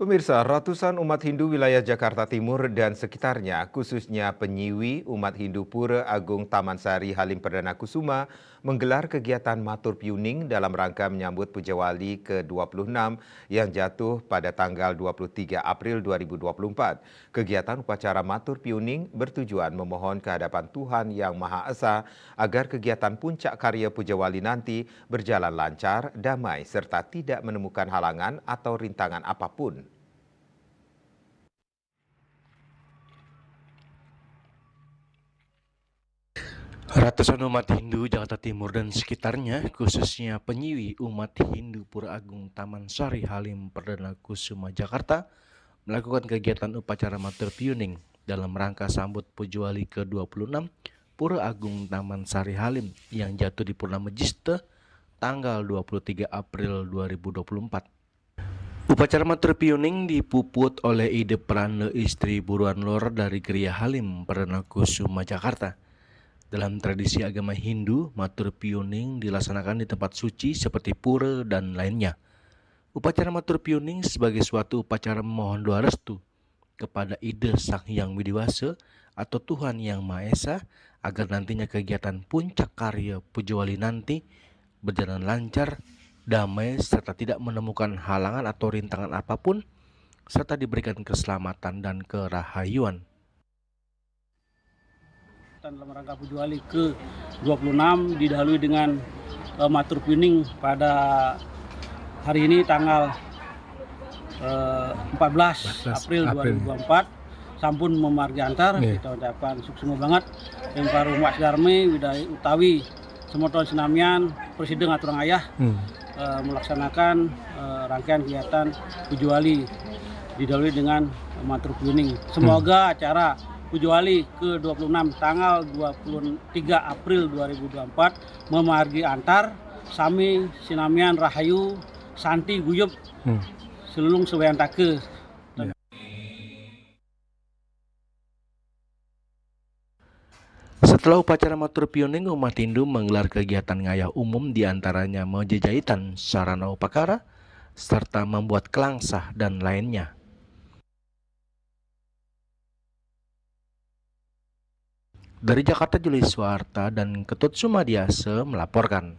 Pemirsa, ratusan umat Hindu wilayah Jakarta Timur dan sekitarnya, khususnya penyiwi umat Hindu Pura Agung Taman Sari Halim Perdana Kusuma, menggelar kegiatan Matur Piuning dalam rangka menyambut Puja Wali ke-26 yang jatuh pada tanggal 23 April 2024. Kegiatan upacara Matur Piuning bertujuan memohon kehadapan Tuhan Yang Maha Esa agar kegiatan puncak karya Puja Wali nanti berjalan lancar, damai, serta tidak menemukan halangan atau rintangan apapun. Ratusan umat Hindu Jakarta Timur dan sekitarnya, khususnya penyiwi umat Hindu Pura Agung Taman Sari Halim Perdana Kusuma Jakarta, melakukan kegiatan upacara Matur Piuning dalam rangka sambut Puja Wali ke-26 Pura Agung Taman Sari Halim yang jatuh di Purnama Jista tanggal 23 April 2024. Upacara Matur Piuning dipuput oleh ide peran istri buruan lor dari Geria Halim Perdana Kusuma Jakarta. Dalam tradisi agama Hindu, Matur Piuning dilaksanakan di tempat suci seperti pura dan lainnya. Upacara Matur Piuning sebagai suatu upacara memohon doa restu kepada ide Sang Hyang Widiwasa atau Tuhan Yang Maha Esa agar nantinya kegiatan puncak karya Puja Wali nanti berjalan lancar, damai, serta tidak menemukan halangan atau rintangan apapun, serta diberikan keselamatan dan kerahayuan. Dalam rangka Puja Wali ke-26 didahului dengan Matur Piuning pada hari ini tanggal 14 April 2024 sampun memargi antar. Kita ucapkan sukses banget yang baru Mas Darme Widai Utawi semoton senamian Presiden Aturang Ayah melaksanakan rangkaian kegiatan Puja Wali didahului dengan Matur Piuning. Semoga acara Puja Wali ke-26 tanggal 23 April 2024 memargi antar sami sinamian rahayu santi guyup selulung sewayantake. Setelah upacara Matur Piuning, umat Hindu menggelar kegiatan ngayah umum diantaranya menjejahitan sarana upakara serta membuat kelangsah dan lainnya. Dari Jakarta, Julius Suarta dan Ketut Sumadiase melaporkan.